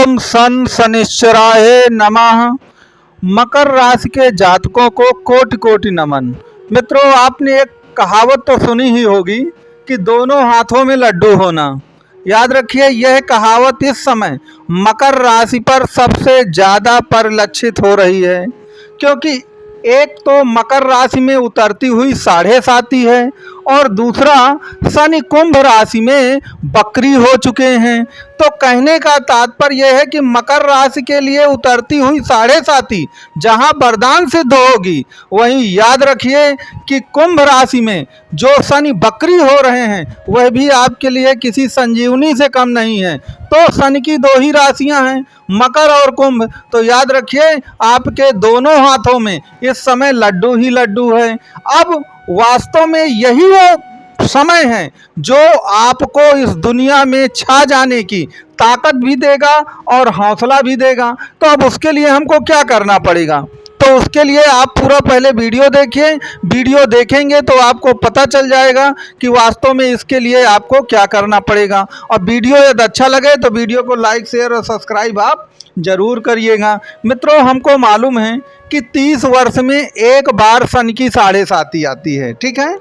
ओम सन शनिश्चराय नमः। मकर राशि के जातकों को कोटि कोटि नमन। मित्रों, आपने एक कहावत तो सुनी ही होगी कि दोनों हाथों में लड्डू होना। याद रखिए, यह कहावत इस समय मकर राशि पर सबसे ज़्यादा परिलक्षित हो रही है, क्योंकि एक तो मकर राशि में उतरती हुई साढ़े साती है और दूसरा शनि कुंभ राशि में बकरी हो चुके हैं। तो कहने का तात्पर्य यह है कि मकर राशि के लिए उतरती हुई साढ़े साती जहां वरदान सिद्ध होगी, वहीं याद रखिए कि कुंभ राशि में जो शनि बकरी हो रहे हैं वह भी आपके लिए किसी संजीवनी से कम नहीं है। तो शनि की दो ही राशियां हैं, मकर और कुंभ। तो याद रखिए, आपके दोनों हाथों में इस समय लड्डू ही लड्डू है। अब वास्तव में यही वो समय है जो आपको इस दुनिया में छा जाने की ताकत भी देगा और हौसला भी देगा। तो अब उसके लिए हमको क्या करना पड़ेगा? तो उसके लिए आप पूरा पहले वीडियो देखिए। वीडियो देखेंगे तो आपको पता चल जाएगा कि वास्तव में इसके लिए आपको क्या करना पड़ेगा। और वीडियो यदि अच्छा लगे तो वीडियो को लाइक, शेयर और सब्सक्राइब आप जरूर करिएगा। मित्रों, हमको मालूम है कि 30 वर्ष में एक बार शनि की साढ़े साती आती है, ठीक है।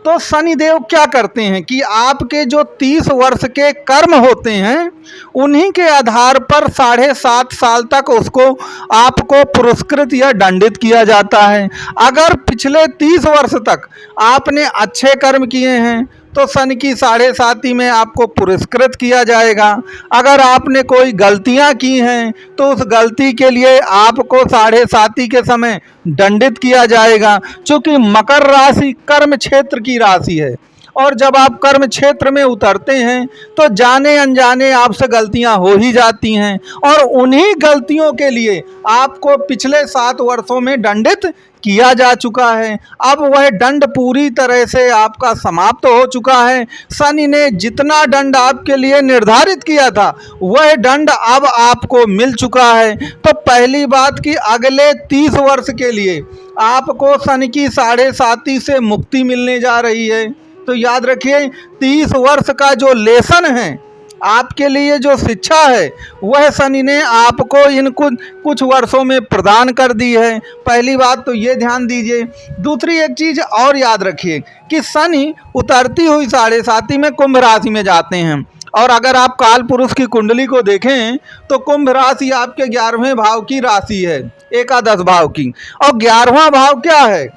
तो शनिदेव क्या करते हैं कि आपके जो 30 वर्ष के कर्म होते हैं उन्हीं के आधार पर 7.5 साल तक उसको आपको पुरस्कृत या दंडित किया जाता है। अगर पिछले 30 वर्ष तक आपने अच्छे कर्म किए हैं तो शनि की साढ़े साती में आपको पुरस्कृत किया जाएगा। अगर आपने कोई गलतियां की हैं तो उस गलती के लिए आपको साढ़े साती के समय दंडित किया जाएगा। क्योंकि मकर राशि कर्म क्षेत्र की राशि है और जब आप कर्म क्षेत्र में उतरते हैं तो जाने अनजाने आपसे गलतियां हो ही जाती हैं और उन्हीं गलतियों के लिए आपको पिछले 7 वर्षों में दंडित किया जा चुका है। अब वह दंड पूरी तरह से आपका समाप्त हो चुका है। शनि ने जितना दंड आपके लिए निर्धारित किया था वह दंड अब आपको मिल चुका है। तो पहली बात कि अगले 30 वर्ष के लिए आपको शनि की साढ़े साती से मुक्ति मिलने जा रही है। तो याद रखिए, 30 वर्ष का जो लेसन है आपके लिए, जो शिक्षा है, वह शनि ने आपको इन कुछ वर्षों में प्रदान कर दी है। पहली बात तो ये ध्यान दीजिए। दूसरी एक चीज़ और याद रखिए कि शनि उतरती हुई साढ़े साती में कुंभ राशि में जाते हैं और अगर आप काल पुरुष की कुंडली को देखें तो कुंभ राशि आपके 11वें भाव की राशि है, एकादश भाव की। और 11वां भाव क्या है?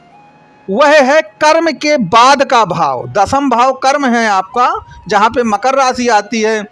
वह है कर्म के बाद का भाव। 10वां भाव कर्म है आपका, जहाँ पे मकर राशि आती है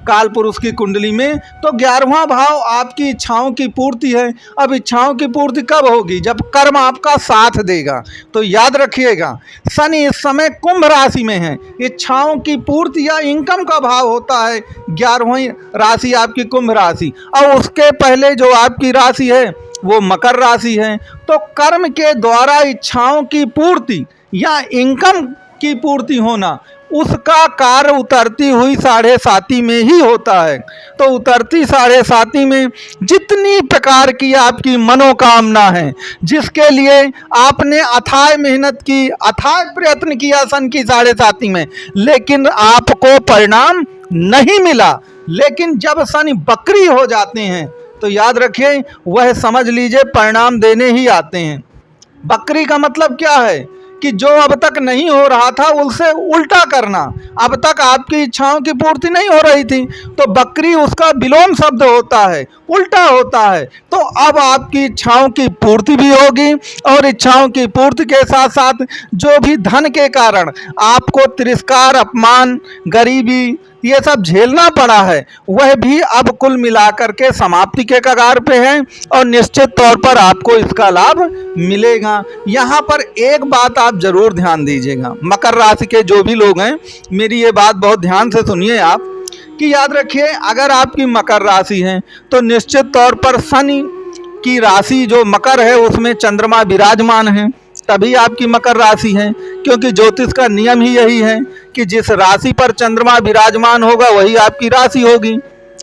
काल पुरुष की कुंडली में। तो 11वां भाव आपकी इच्छाओं की पूर्ति है। अब इच्छाओं की पूर्ति कब होगी? जब कर्म आपका साथ देगा। तो याद रखिएगा, शनि इस समय कुंभ राशि में है। इच्छाओं की पूर्ति या इनकम का भाव होता है 11वीं राशि आपकी कुंभ राशि, और उसके पहले जो आपकी राशि है वो मकर राशि है। तो कर्म के द्वारा इच्छाओं की पूर्ति या इनकम की पूर्ति होना, उसका कार्य उतरती हुई साढ़े साती में ही होता है। तो उतरती साढ़े साती में जितनी प्रकार की आपकी मनोकामना है, जिसके लिए आपने अथाह मेहनत की, अथाह प्रयत्न किया सन की साढ़े साती में, लेकिन आपको परिणाम नहीं मिला। लेकिन जब शनि बकरी हो जाते हैं तो याद रखिए, वह समझ लीजिए परिणाम देने ही आते हैं। बकरी का मतलब क्या है कि जो अब तक नहीं हो रहा था उससे उल्टा करना। अब तक आपकी इच्छाओं की पूर्ति नहीं हो रही थी तो बकरी उसका विलोम शब्द होता है, उल्टा होता है। तो अब आपकी इच्छाओं की पूर्ति भी होगी और इच्छाओं की पूर्ति के साथ साथ जो भी धन के कारण आपको तिरस्कार, अपमान, गरीबी ये सब झेलना पड़ा है, वह भी अब कुल मिलाकर के समाप्ति के कगार पे है और निश्चित तौर पर आपको इसका लाभ मिलेगा। यहाँ पर एक बात आप जरूर ध्यान दीजिएगा, मकर राशि के जो भी लोग हैं मेरी ये बात बहुत ध्यान से सुनिए आप, कि याद रखिए अगर आपकी मकर राशि है तो निश्चित तौर पर शनि की राशि जो मकर है उसमें चंद्रमा विराजमान है, तभी आपकी मकर राशि है। क्योंकि ज्योतिष का नियम ही यही है कि जिस राशि पर चंद्रमा विराजमान होगा वही आपकी राशि होगी।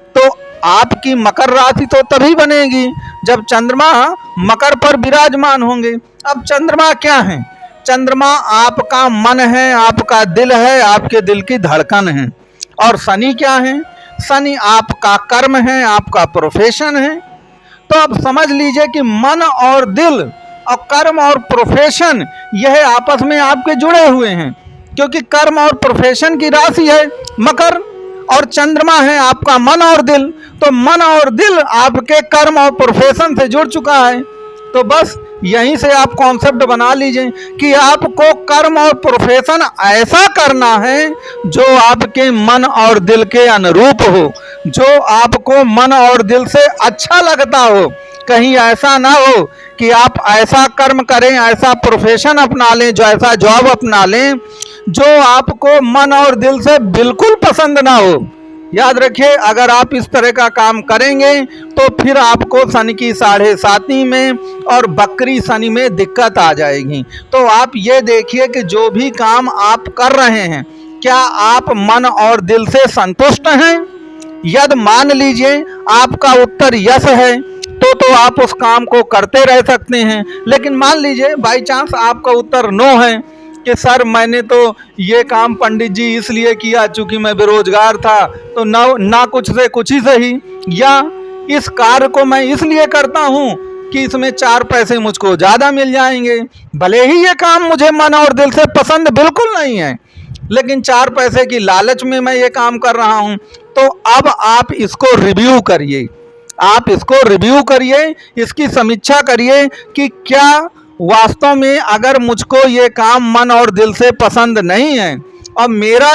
तो आपकी मकर राशि तो तभी बनेगी जब चंद्रमा मकर पर विराजमान होंगे। अब चंद्रमा क्या है? चंद्रमा आपका मन है, आपका दिल है, आपके दिल की धड़कन है। और शनि क्या है? शनि आपका कर्म है, आपका प्रोफेशन है। तो अब समझ लीजिए कि मन और दिल और कर्म और प्रोफेशन यह आपस में आपके जुड़े हुए हैं, क्योंकि कर्म और प्रोफेशन की राशि है मकर और चंद्रमा है आपका मन और दिल। तो मन और दिल आपके कर्म और प्रोफेशन से जुड़ चुका है। तो बस यहीं से आप कॉन्सेप्ट बना लीजिए कि आपको कर्म और प्रोफेशन ऐसा करना है जो आपके मन और दिल के अनुरूप हो, जो आपको मन और दिल से अच्छा लगता हो। कहीं ऐसा ना हो कि आप ऐसा कर्म करें, ऐसा प्रोफेशन अपना लें, जो ऐसा जॉब अपना लें जो आपको मन और दिल से बिल्कुल पसंद ना हो। याद रखिए, अगर आप इस तरह का काम करेंगे तो फिर आपको शनि की 7.5 में और बकरी शनि में दिक्कत आ जाएगी। तो आप ये देखिए कि जो भी काम आप कर रहे हैं, क्या आप मन और दिल से संतुष्ट हैं? यदि मान लीजिए आपका उत्तर यस है तो आप उस काम को करते रह सकते हैं। लेकिन मान लीजिए बाई चांस आपका उत्तर नो है कि सर मैंने तो ये काम पंडित जी इसलिए किया चूंकि मैं बेरोजगार था, तो ना कुछ से कुछ ही सही, या इस कार्य को मैं इसलिए करता हूँ कि इसमें 4 पैसे मुझको ज़्यादा मिल जाएंगे। भले ही ये काम मुझे मन और दिल से पसंद बिल्कुल नहीं है, लेकिन 4 पैसे की लालच में मैं ये काम कर रहा हूँ। तो अब आप इसको रिव्यू करिए, आप इसको रिव्यू करिए, इसकी समीक्षा करिए कि क्या वास्तव में अगर मुझको ये काम मन और दिल से पसंद नहीं है और मेरा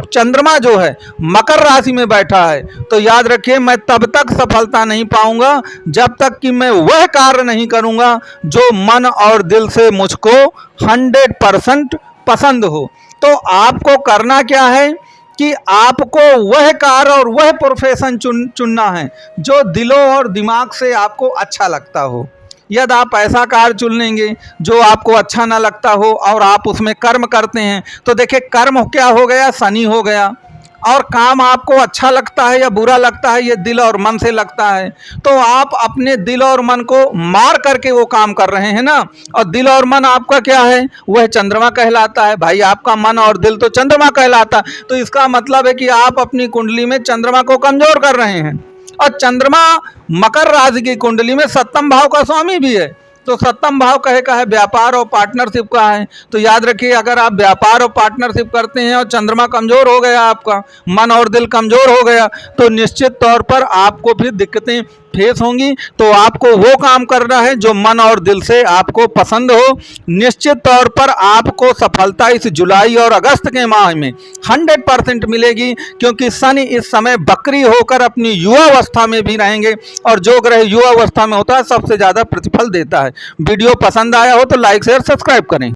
चंद्रमा जो है मकर राशि में बैठा है, तो याद रखिए मैं तब तक सफलता नहीं पाऊंगा जब तक कि मैं वह कार्य नहीं करूंगा जो मन और दिल से मुझको 100% पसंद हो। तो आपको करना क्या है कि आपको वह कार्य और वह प्रोफेशन चुनना है जो दिलों और दिमाग से आपको अच्छा लगता हो। यदि आप ऐसा कार्य चुन लेंगे जो आपको अच्छा ना लगता हो और आप उसमें कर्म करते हैं, तो देखिए कर्म क्या हो गया, शनि हो गया। और काम आपको अच्छा लगता है या बुरा लगता है, ये दिल और मन से लगता है। तो आप अपने दिल और मन को मार करके वो काम कर रहे हैं ना। और दिल और मन आपका क्या है, वह चंद्रमा कहलाता है। भाई आपका मन और दिल तो चंद्रमा कहलाता है। तो इसका मतलब है कि आप अपनी कुंडली में चंद्रमा को कमजोर कर रहे हैं। और चंद्रमा मकर राशि की कुंडली में 7वें भाव का स्वामी भी है। तो 7वां भाव कहे का है व्यापार और पार्टनरशिप का है। तो याद रखिए, अगर आप व्यापार और पार्टनरशिप करते हैं और चंद्रमा कमजोर हो गया, आपका मन और दिल कमजोर हो गया, तो निश्चित तौर पर आपको फिर दिक्कतें फेस होंगी। तो आपको वो काम करना है जो मन और दिल से आपको पसंद हो। निश्चित तौर पर आपको सफलता इस जुलाई और अगस्त के माह में 100% मिलेगी, क्योंकि शनि इस समय बकरी होकर अपनी युवा अवस्था में भी रहेंगे और जो ग्रह युवा अवस्था में होता है सबसे ज़्यादा प्रतिफल देता है। वीडियो पसंद आया हो तो लाइक शेयर सब्सक्राइब करें।